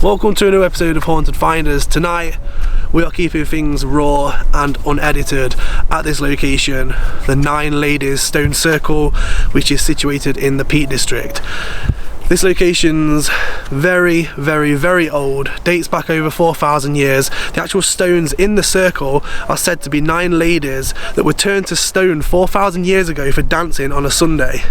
Welcome to a new episode of Haunted Finders. Tonight we are keeping things raw and unedited at this location, the Nine Ladies Stone Circle, which is situated in the Peak District. This location's very old, dates back over 4,000 years. The actual stones in the circle are said to be 9 ladies that were turned to stone 4,000 years ago for dancing on a Sunday.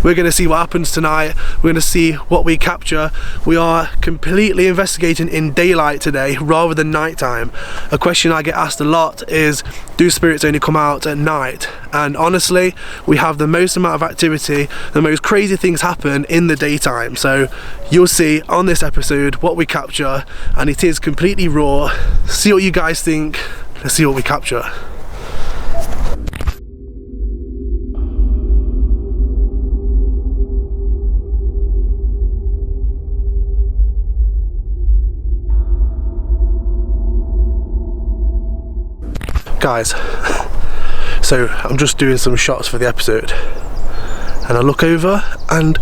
We're going to see what happens tonight. We're going to see what we capture. We are completely investigating in daylight today rather than nighttime. A question I get asked a lot is, do spirits only come out at night? And honestly, we have the most amount of activity, the most crazy things happen in the daytime. So you'll see on this episode what we capture, and it is completely raw. See what you guys think. Let's see what we capture. Guys, so I'm just doing some shots for the episode and I look over and do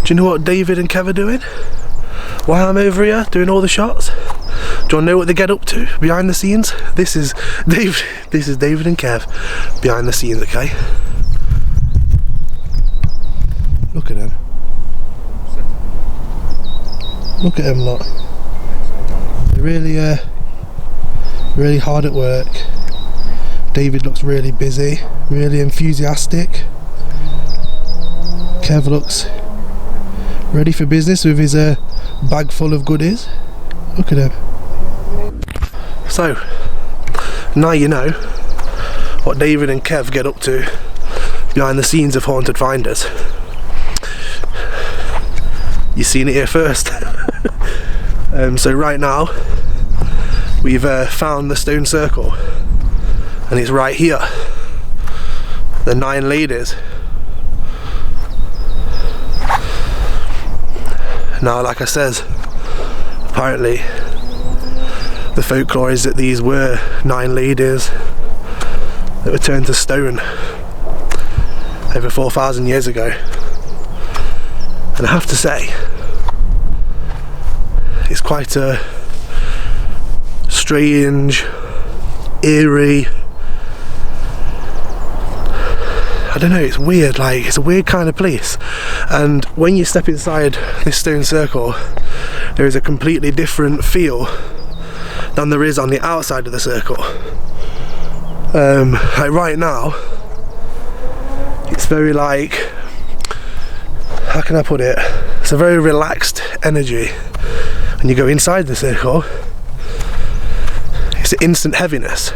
you know what David and Kev are doing while I'm over here doing all the shots? Do you want to know what they get up to behind the scenes? This is David and Kev behind the scenes, okay? Look at them. Look at them lot. They're really hard at work. David looks really busy, really enthusiastic. Kev looks ready for business with his bag full of goodies. Look at him. So, now you know what David and Kev get up to behind the scenes of Haunted Finders. You've seen it here first. So right now, we've found the stone circle. And it's right here, the 9 ladies. Now, like I said, apparently the folklore is that these were 9 ladies that were turned to stone over 4,000 years ago. And I have to say, it's quite a strange, eerie, I don't know, it's weird, like it's a weird kind of place. And when you step inside this stone circle, there is a completely different feel than there is on the outside of the circle. Like right now, it's very like, how can I put it? It's a very relaxed energy. When you go inside the circle, it's an instant heaviness,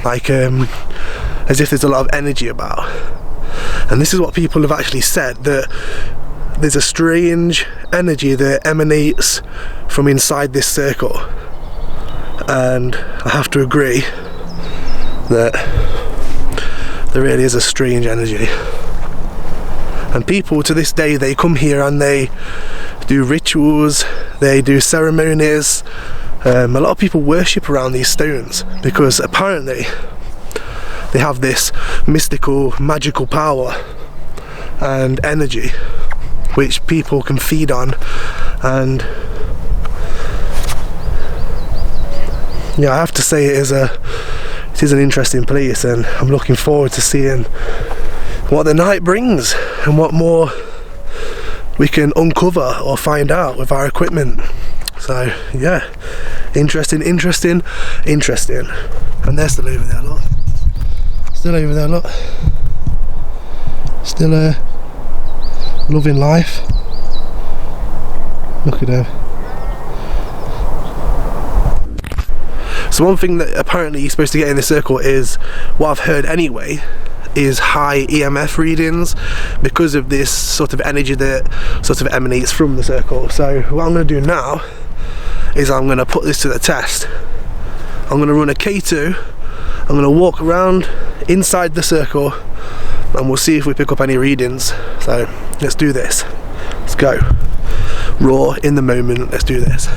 like as if there's a lot of energy about. And this is what people have actually said, that there's a strange energy that emanates from inside this circle. And I have to agree that there really is a strange energy. And people to this day, they come here and they do rituals, they do ceremonies. A lot of people worship around these stones because apparently they have this mystical, magical power and energy which people can feed on. And yeah, I have to say it is an interesting place, and I'm looking forward to seeing what the night brings and what more we can uncover or find out with our equipment. So yeah, interesting. And they're still over there, look. Still over there, look. Still loving life. Look at them. So one thing that apparently you're supposed to get in the circle is, what I've heard anyway, is high EMF readings because of this sort of energy that sort of emanates from the circle. So what I'm going to do now is I'm going to put this to the test. I'm going to run a K2. I'm going to walk around inside the circle and we'll see if we pick up any readings. So let's do this. Let's go. Raw, in the moment, let's do this.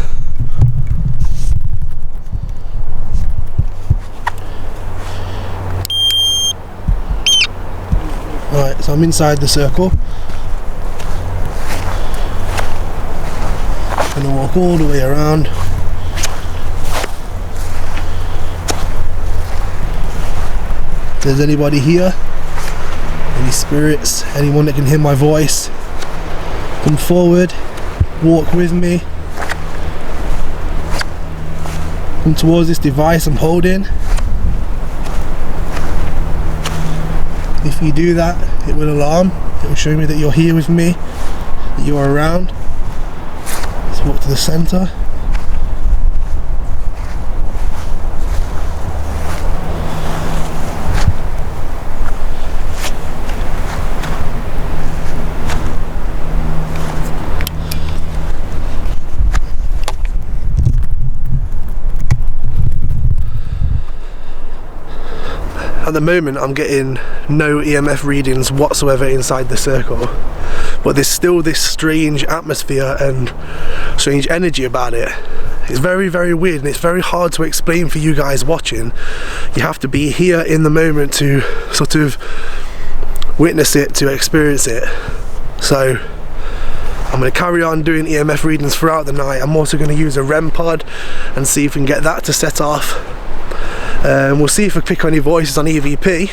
Right, so I'm inside the circle. gonna walk all the way around. If there's anybody here, any spirits, anyone that can hear my voice, come forward, walk with me, come towards this device I'm holding. If you do that, it will alarm, it will show me that you're here with me, that you're around. Let's walk to the centre. At the moment I'm getting no EMF readings whatsoever inside the circle, but there's still this strange atmosphere and strange energy about it. It's very, very weird, and it's very hard to explain for you guys watching. You have to be here in the moment to sort of witness it, to experience it. So I'm going to carry on doing EMF readings throughout the night. I'm also going to use a REM pod and see if we can get that to set off. We'll see if we pick any voices on EVP.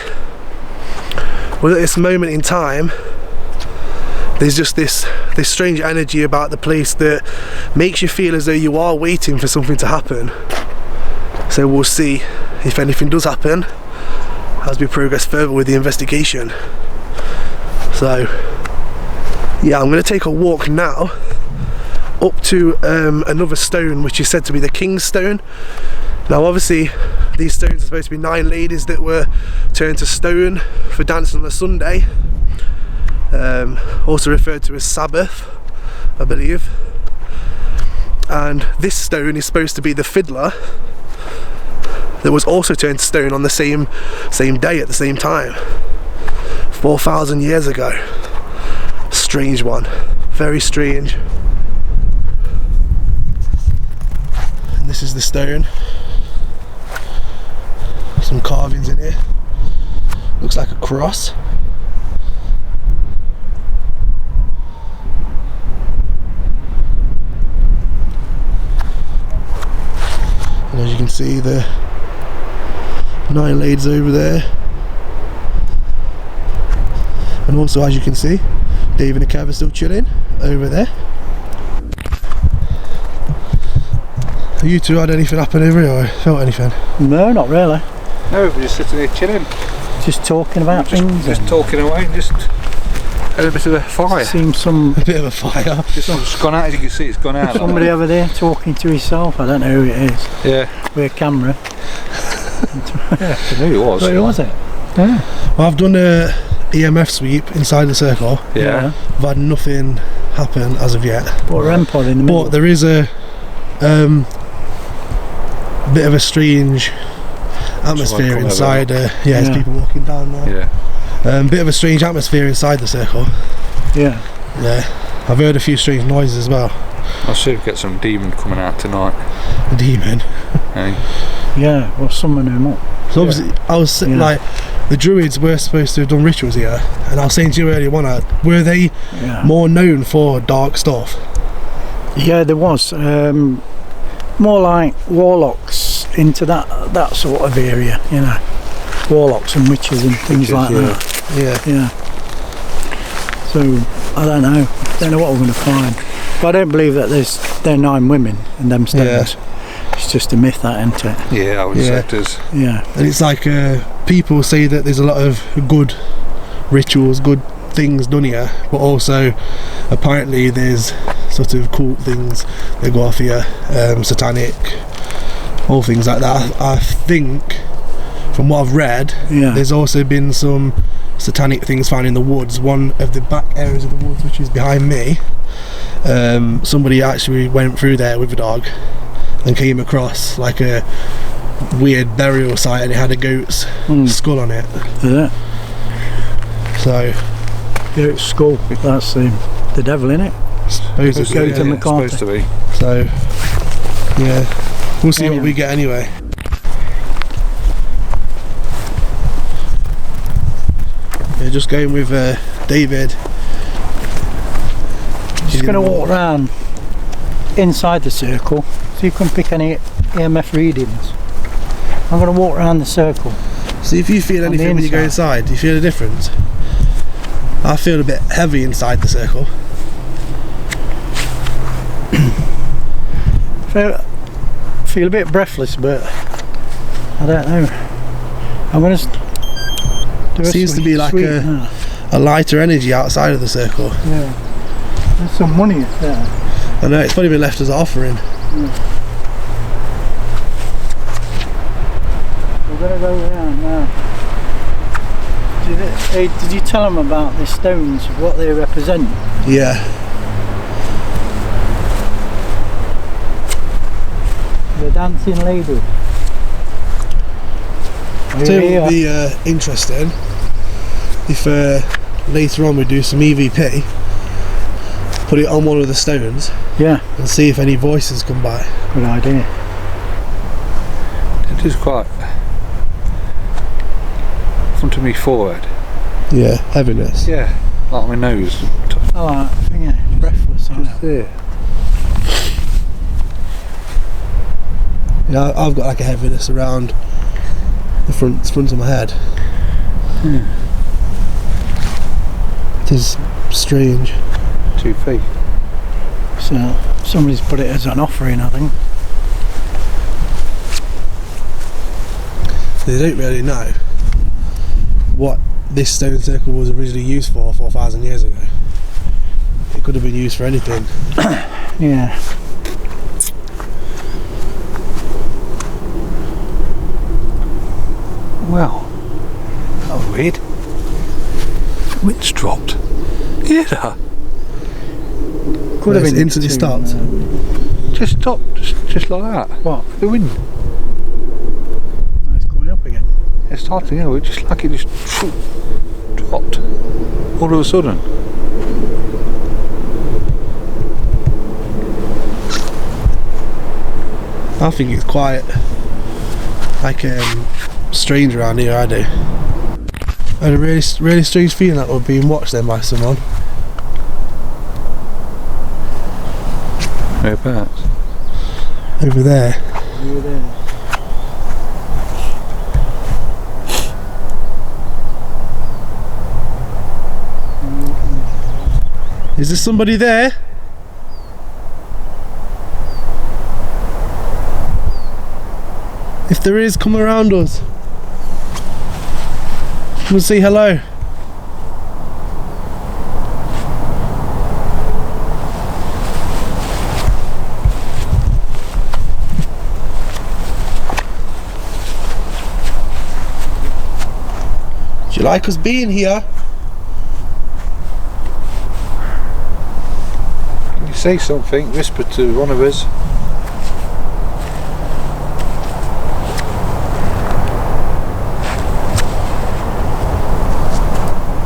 But at this moment in time, there's just this strange energy about the place that makes you feel as though you are waiting for something to happen. So we'll see if anything does happen as we progress further with the investigation. So yeah, I'm going to take a walk now up to another stone which is said to be the King's Stone. Now obviously these stones are supposed to be 9 ladies that were turned to stone for dancing on a Sunday, also referred to as Sabbath, I believe. And this stone is supposed to be the fiddler that was also turned to stone on the same day at the same time, 4,000 years ago. Strange one, very strange. And this is the stone. Some carvings in here. Looks like a cross. And as you can see, the 9 ladies over there. And also, as you can see, Dave and Kev are still chilling over there. Have you two had anything happen over here, or felt anything? No, not really. No, we're just sitting here chilling. Just talking about things. Just talking away, just had a bit of a fire. Seems a bit of a fire. It's gone out, as you can see, it's gone out. Somebody over there talking to himself, I don't know who it is. Yeah. With a camera. Yeah, I knew it was. Who was it? Yeah. Well, I've done a EMF sweep inside the circle. Yeah. I've had nothing happen as of yet. Put a REM pod in the middle. But there is a bit of a strange atmosphere inside. There's people walking down there. Yeah. Bit of a strange atmosphere inside the circle. Yeah. Yeah. I've heard a few strange noises as well. I should get some demon coming out tonight. A demon? Hey. Yeah, well, summon him up. So obviously, I was like, the druids were supposed to have done rituals here, and I was saying to you earlier on, were they more known for dark stuff? Yeah, there was. More like warlocks into that sort of area, you know. Warlocks and witches and things like that. Yeah. So, I don't know. Don't know what we're going to find. But I don't believe that there are 9 women in them stones. Yeah. It's just a myth, that, isn't it? Yeah, I would say it is. Yeah. And it's like people say that there's a lot of good rituals, good things done here, but also apparently there's sort of cult things that go off here, satanic, all things like that. I think from what I've read, there's also been some satanic things found in the woods. One of the back areas of the woods, which is behind me, somebody actually went through there with a dog and came across like a weird burial site, and it had a goat's skull on it. Yeah. So goat's skull, that's the devil, innit? Supposed to be. So yeah, we'll see what we get anyway. Yeah, just going with David. Just going to walk around inside the circle, so you can pick any EMF readings. I'm going to walk around the circle. See if you feel anything when you go inside. Do you feel a difference? I feel a bit heavy inside the circle. Feel a bit breathless, but I don't know. I'm going to do Seems to be like a lighter energy outside of the circle. Yeah. There's some money up there. I know, it's probably been left as an offering. Yeah. We're going to go around now. Did you tell them about the stones, what they represent? Yeah. The dancing lady. So it would be interesting if later on we do some EVP, put it on one of the stones, yeah, and see if any voices come by. Good idea. It is quite come to me forehead. Yeah, heaviness. Yeah, like my nose. I like, yeah, breathless. Just there. Yeah, I've got like a heaviness around the front of my head. It is strange. 2 feet. So somebody's put it as an offering, I think. They don't really know what this stone circle was originally used for 4,000 years ago. It could have been used for anything. Yeah. Well, that was weird. Wind's dropped. Yeah. Could have been instantly stopped. Just stopped, just like that. What? The wind. Oh, it's coming up again. It's starting, you know, it just like it just dropped all of a sudden. I think it's quite like strange around here. I do. I had a really strange feeling that we're being watched then by someone. Whereabouts? Over there. Over there. Is there somebody there? If there is, come around us. Come and say hello. Do you like us being here? Can you say something? Whisper to one of us.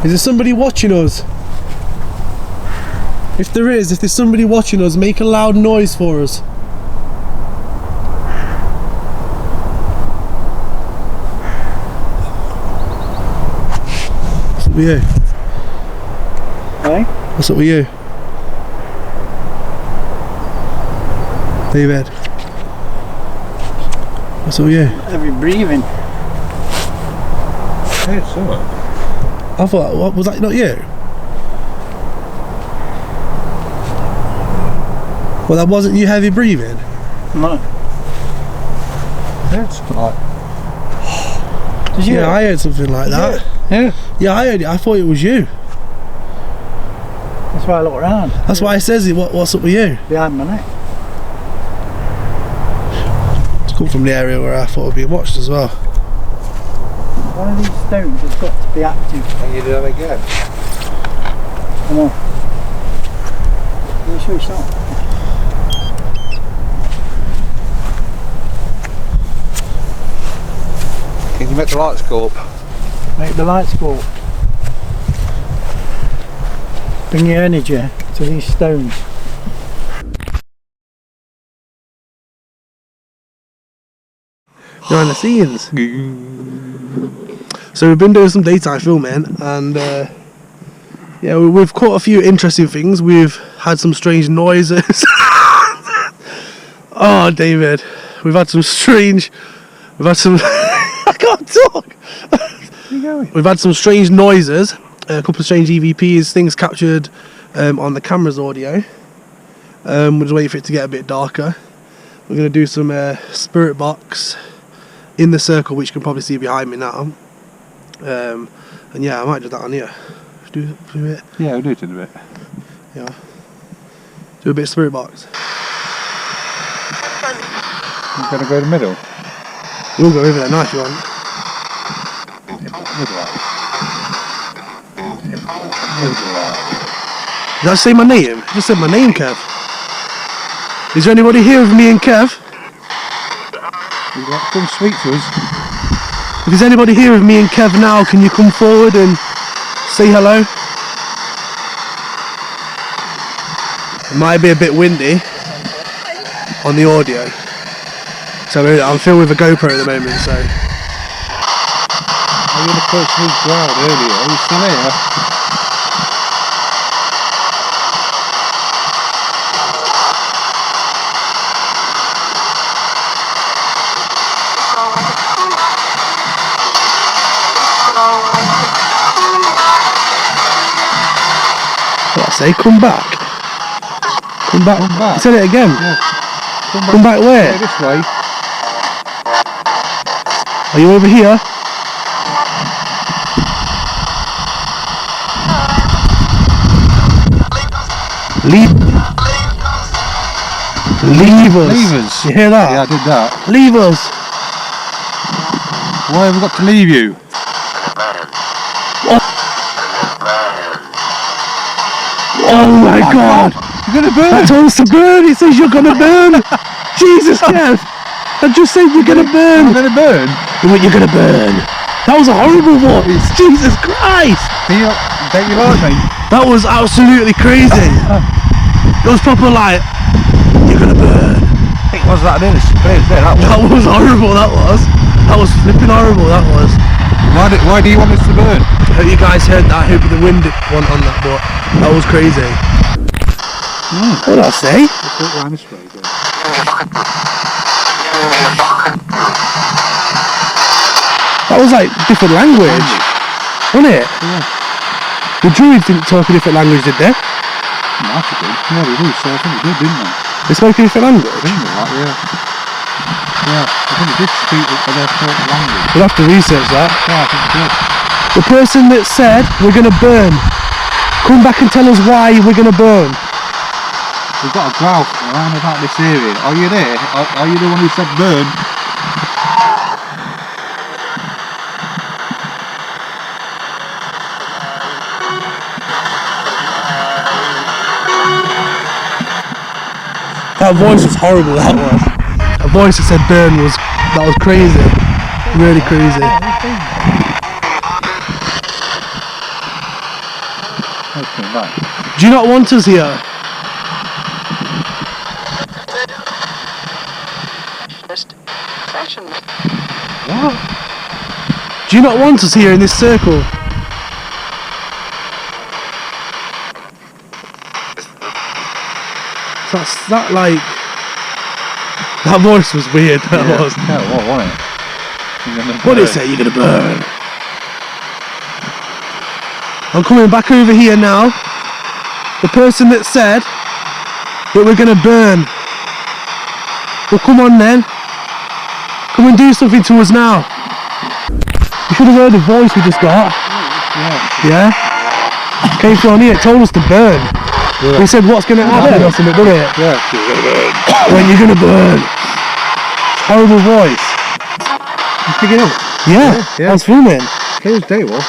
Is there somebody watching us? If there's somebody watching us, make a loud noise for us. What's up with you? Hey? What's up with you? David. What's up with you? Heavy breathing. Yeah, it's alright. I thought, what, was that not you? Well, that wasn't you heavy breathing? No. Yeah, it's like. Did you? Yeah, I heard something like that. Yeah. Yeah, I heard it. I thought it was you. That's why I look around. That's why it says it. What's up with you? Behind my neck. It's come from the area where I thought it would be watched as well. One of these stones has got to be active. Can you do that again? Come on. Are you sure it's not? Can you make the lights go up? Make the lights go up. Bring your energy to these stones. Behind the scenes. So we've been doing some daytime filming, and yeah, we've caught a few interesting things. We've had some strange noises. Oh, David, we've had some strange. I can't talk. Where you going? We've had some strange noises, a couple of strange EVPs, things captured on the camera's audio. We'll just wait for it to get a bit darker. We're going to do some spirit box in the circle, which you can probably see behind me now. And yeah, I might do that on here. Do it. Yeah, we'll do it in a bit. Yeah. Do a bit of spirit box. You're going to go in the middle? We'll go over there now if you want. Middle out. Did I say my name? I just said my name, Kev. Is there anybody here with me and Kev? Come speak to us. If there's anybody here with me and Kev now, can you come forward and say hello? It might be a bit windy on the audio. So I'm filming with a GoPro at the moment, so. I was the person who growled earlier. Are you still here? What I say? Come back. Come back. Come back. Say it again. Yeah. Come back where? Yeah, this way. Are you over here? Leave us. Leave us. You hear that? Yeah, I did that. Leave us. Why have we got to leave you? Oh my God. You're going to burn. That told us to burn. It says you're gonna burn. Jesus, Kev. I just said you're gonna burn. I'm going to burn. You're gonna burn. That was a horrible voice. Jesus Christ. Don't you like me? That was absolutely crazy. It was proper like, you're gonna burn. It was that in that That was horrible, that was. That was flipping horrible, that was. Why do you want us to burn? I hope you guys heard that. I hope the wind went on that, but that was crazy. What did I say? That was like different language, wasn't it? Yeah. The druids didn't talk a different language, did they? Actually, yeah, they do. So I think they did, didn't they? They spoke a different language? I think they're right, yeah. Yeah, I think they did speak their third language. We'll have to research that. Yeah, I think they did. The person that said, we're going to burn, come back and tell us why we're going to burn. We've got a growl around about this area. Are you there? Are you the one who said burn? That voice was horrible, that was. That voice that said burn that was crazy. Really crazy. Do you not want us here? What? Do you not want us here in this circle? That like, that voice was weird. That was. Yeah, wasn't it? What did it say? You're gonna burn. I'm coming back over here now. The person that said that we're gonna burn. Well, come on then. Come and do something to us now. You should have heard the voice we just got. Yeah. Came from here. It told us to burn. Yeah. We said, what's going to happen or something, didn't it? Yeah, you're going to burn. When you're going to burn. Horrible voice. You pick it up? Yeah. I was filming. Okay, it's day well.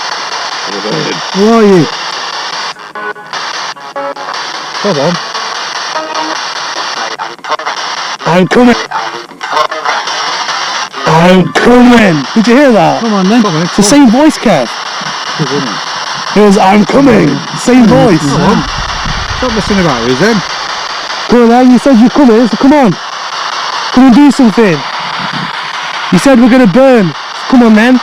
Where are you? Come on. I'm coming. I'm coming. Did you hear that? Come on then. Come on, it's the same voice, Kev. It was, I'm coming. Same voice. Come on. Stop messing about with us then. Go on then, you said you're coming, so come on. Come and do something. You said we're going to burn. Come on then.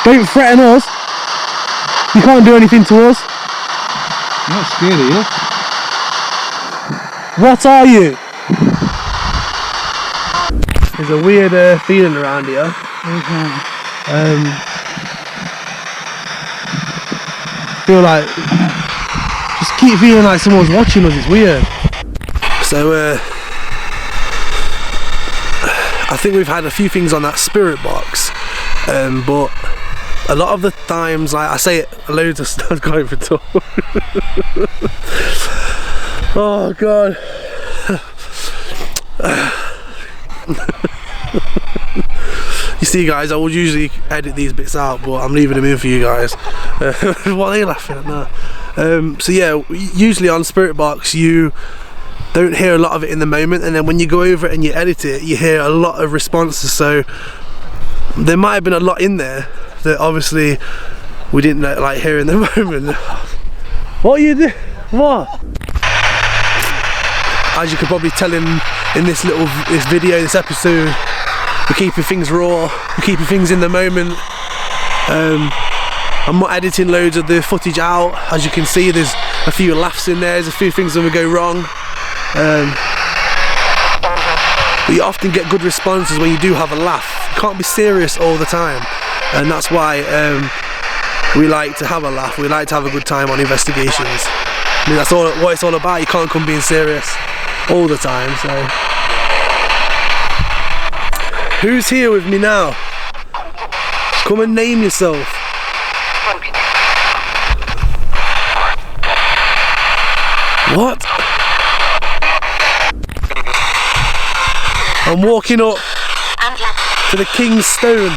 Don't threaten us. You can't do anything to us. I'm not scared of you. What are you? There's a weird feeling around here. Feel like, just keep feeling like someone's watching us. It's weird. So I think we've had a few things on that spirit box, but a lot of the times, like I say it loads of stuff going for talk. Oh god. You see guys, I would usually edit these bits out, but I'm leaving them in for you guys. What are they laughing at now? So yeah, usually on spirit box you don't hear a lot of it in the moment, and then when you go over it and you edit it, you hear a lot of responses. So there might have been a lot in there that obviously we didn't like hear in the moment. What are you doing? What? As you could probably tell in this video, this episode, we're keeping things raw, we're keeping things in the moment. I'm not editing loads of the footage out. As you can see, there's a few laughs in there, there's a few things that will go wrong. But you often get good responses when you do have a laugh. You can't be serious all the time, and that's why we like to have a laugh. We like to have a good time on investigations. I mean, that's all what it's all about. You can't come being serious all the time. So who's here with me now? Come and name yourself. What? I'm walking up to the King's Stone.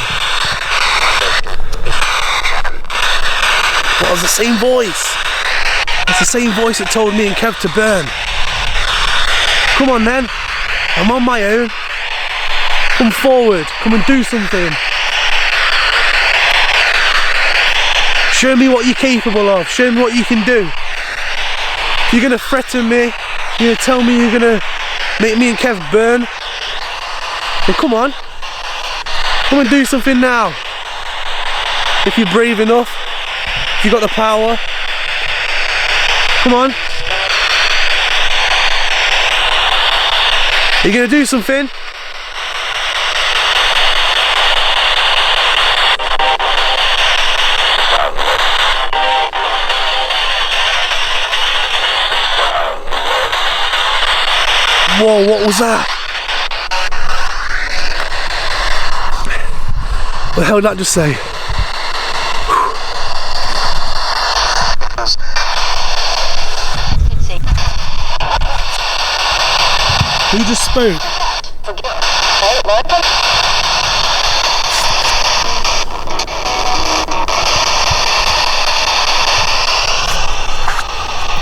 What, was the same voice? It's the same voice that told me and Kev to burn. Come on then, I'm on my own. Come forward, come and do something. Show me what you're capable of, show me what you can do. You're gonna threaten me, you're gonna tell me you're gonna make me and Kev burn. Then come on, come and do something now. If you're brave enough, if you've got the power, come on. You're gonna do something? Whoa, what was that? What the hell did that just say? Who just spoke?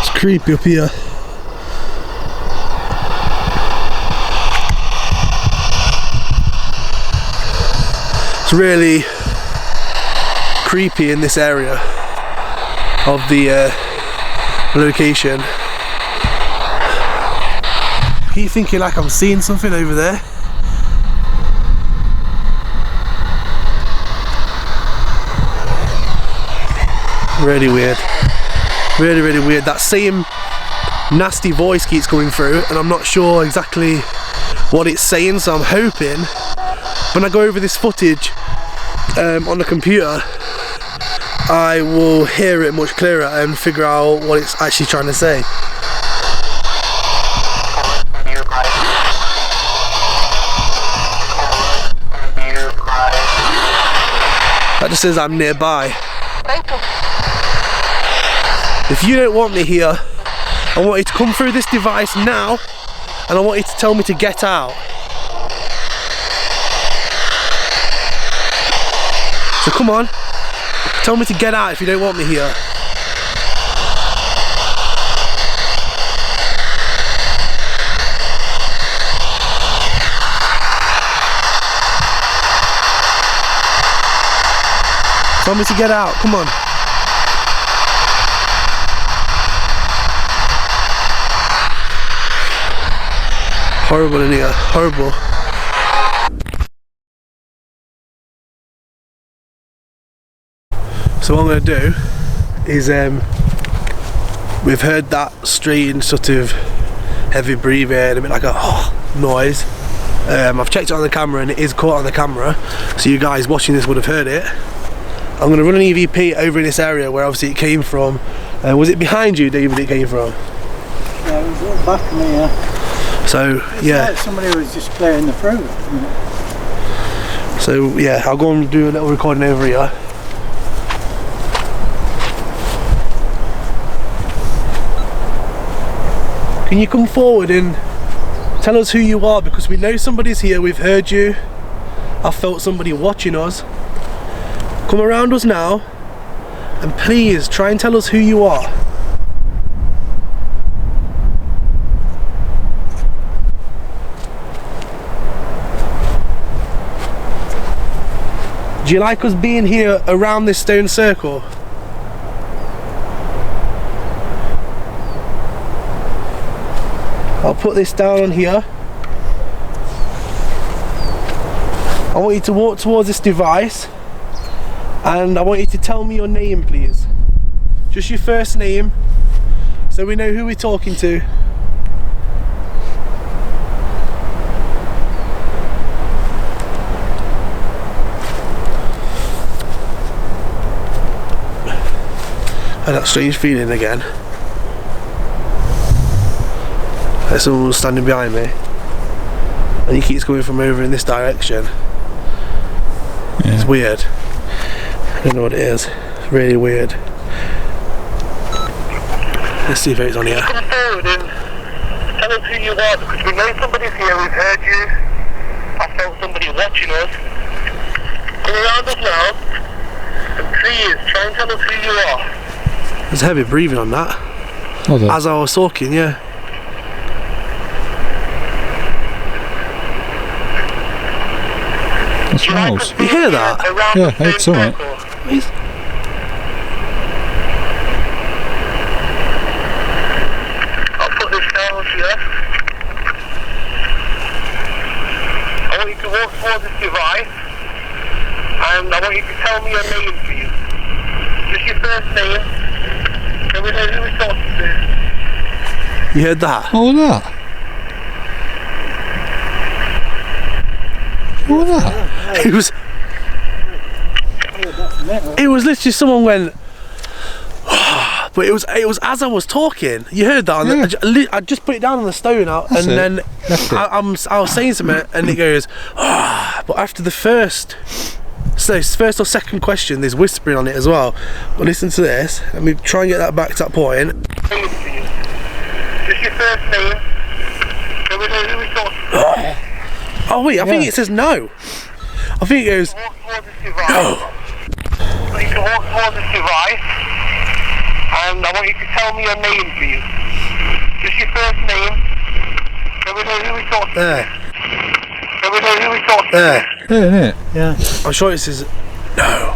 It's creepy up here. It's really creepy in this area of the location. I keep thinking like I'm seeing something over there. Really weird. Really, really weird. That same nasty voice keeps coming through, and I'm not sure exactly what it's saying, so I'm hoping when I go over this footage on the computer, I will hear it much clearer and figure out what it's actually trying to say. That just says I'm nearby. If you don't want me here, I want you to come through this device now, and I want you to tell me to get out. So come on, tell me to get out if you don't want me here. Tell me to get out, come on. Horrible in here, horrible. So what I'm going to do is, we've heard that strange sort of heavy breathing, a bit like a noise. I've checked it on the camera and it is caught on the camera, so you guys watching this would have heard it. I'm going to run an EVP over in this area where obviously it came from. Was it behind you, David, it came from? Yeah, it was at the back of me, yeah. So, yeah. Like somebody was just clearing the fruit. So, yeah, I'll go and do a little recording over here. Can you come forward and tell us who you are? Because we know somebody's here, we've heard you. I felt somebody watching us. Come around us now and please try and tell us who you are. Do you like us being here around this stone circle? I'll put this down on here. I want you to walk towards this device and I want you to tell me your name, please. Just your first name so we know who we're talking to. And that strange feeling again. Like someone was standing behind me and he keeps coming from over in this direction. Yeah. It's weird. I don't know what it is. It's really weird. Let's see if it's on here. Come forward and tell us who you are, because we know somebody's here, we've heard you. I felt somebody watching us. Come around us now and please try and tell us who you are. There's heavy breathing on that. As I was talking, yeah. That smells. You hear that? Yeah, it's alright. I'll put this down here. I want you to walk towards this device and I want you to tell me your name, please. Just your first name, so we know who we're talking to. You heard that? What was that? What was that? It was literally someone went, but it was as I was talking. You heard that? On the, I just put it down on the stone out, and then I was saying something, and it goes, but after the first or second question, there's whispering on it as well. But listen to this. Let me try and get that back to that point. Just your first name. So we know who we're talking to. Oh wait, I think it says no. I think it goes no. So you can walk towards this device and I want you to tell me your name, please. Just your first name. So we know who we're talking to. There. So we know who we're talking to. There. Yeah, isn't it? Yeah. I'm sure it says no.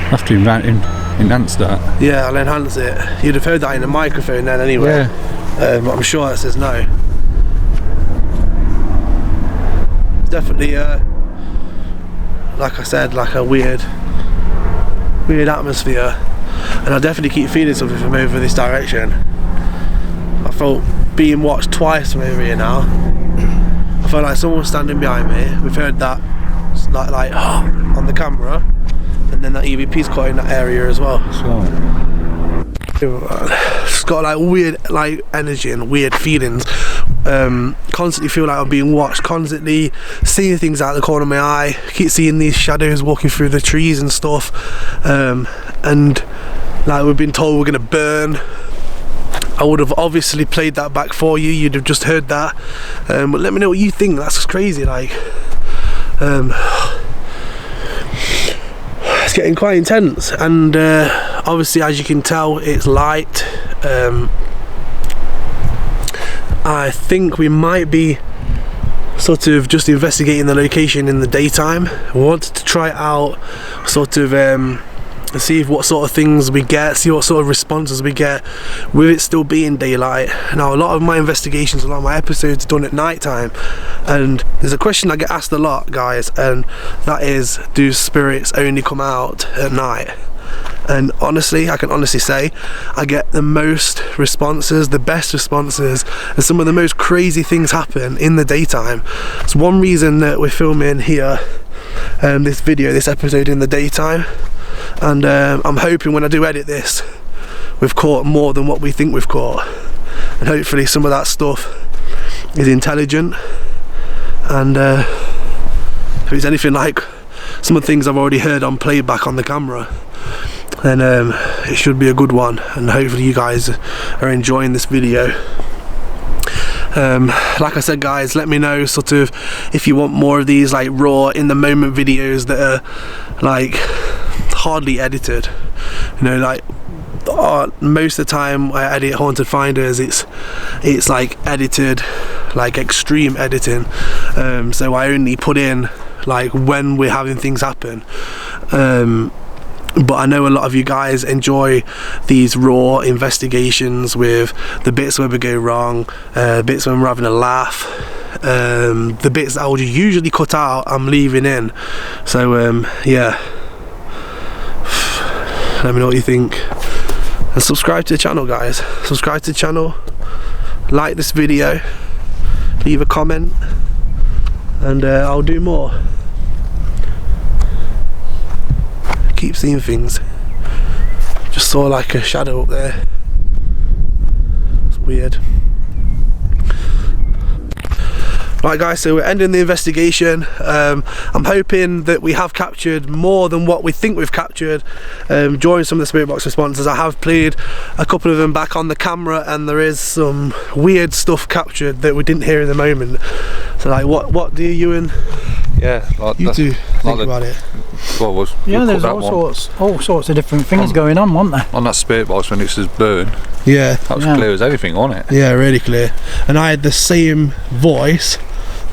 Have to enhance that. Yeah, I'll enhance it. You'd have heard that in the microphone then anyway. Yeah. But I'm sure it says no. Definitely like I said, like a weird atmosphere, and I definitely keep feeling something from over this direction. I felt being watched twice from over here now. I felt like someone was standing behind me. We've heard that like on the camera, and then that EVP's caught in that area as well. It's got like weird like energy and weird feelings. Constantly feel like I'm being watched, constantly seeing things out of the corner of my eye, keep seeing these shadows walking through the trees and stuff, and like we've been told we're gonna burn. I would have obviously played that back for you, you'd have just heard that, but let me know what you think. That's crazy. Like it's getting quite intense, and obviously as you can tell it's light. I think we might be sort of just investigating the location in the daytime. We wanted to try it out, sort of see what sort of things we get, see what sort of responses we get with it still being daylight. Now a lot of my investigations, a lot of my episodes are done at night time, and there's a question I get asked a lot, guys, and that is, do spirits only come out at night? and honestly, I can honestly say I get the most responses, the best responses, and some of the most crazy things happen in the daytime. It's one reason that we're filming here, this episode in the daytime, and I'm hoping when I do edit this, we've caught more than what we think we've caught, and hopefully some of that stuff is intelligent, and if it's anything like some of the things I've already heard on playback on the camera, then it should be a good one, and hopefully you guys are enjoying this video. Like I said, guys, let me know sort of if you want more of these like raw in the moment videos that are like hardly edited, you know, like most of the time I edit Haunted Finders, it's like edited, like extreme editing, so I only put in like when we're having things happen, but I know a lot of you guys enjoy these raw investigations with the bits where we go wrong, bits when we're having a laugh, the bits that I would usually cut out I'm leaving in. So yeah, let me know what you think, and subscribe to the channel, guys. Subscribe to the channel, like this video, leave a comment, and I'll do more. Keep seeing things. Just saw like a shadow up there. It's weird. Right, guys, so we're ending the investigation. I'm hoping that we have captured more than what we think we've captured during some of the spirit box responses. I have played a couple of them back on the camera, and there is some weird stuff captured that we didn't hear in the moment. So like, what do you and like you two think about it? What was? Yeah, there's all sorts of different things going on, weren't there? On that spirit box when it says burn. Yeah, that was clear as anything on it. Yeah, really clear. And I had the same voice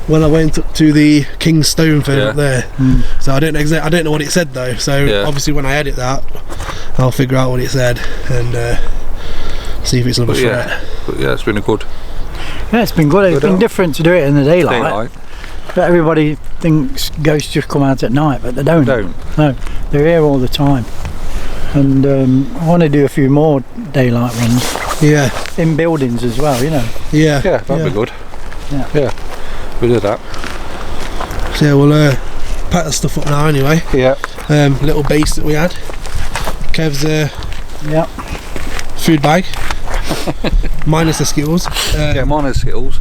when I went up to the King's Stone thing up there. So I don't know what it said though. So obviously when I edit that, I'll figure out what it said and see if it's another threat. But yeah, it's been a good. Yeah, it's been good. It's been different to do it in the daylight. But everybody thinks ghosts just come out at night, but they don't. No, they're here all the time. And I want to do a few more daylight runs. Yeah. In buildings as well, you know. Yeah. Yeah, that'd be good. Yeah. We do that. So yeah, we'll pack the stuff up now anyway. Yeah. Little base that we had. Kev's food bag. Minus the Skittles. Minus Skittles.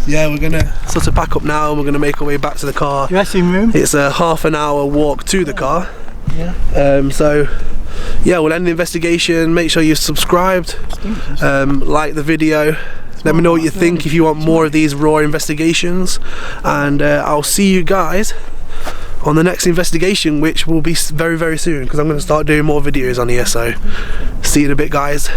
Yeah, we're gonna sort of pack up now, and we're gonna make our way back to the car. Dressing room. It's a half an hour walk to the car. Yeah. So yeah, we'll end the investigation. Make sure you're subscribed. Like the video. Let me know what you think if you want more of these raw investigations, and I'll see you guys on the next investigation, which will be very, very soon, because I'm going to start doing more videos on here. So see you in a bit, guys.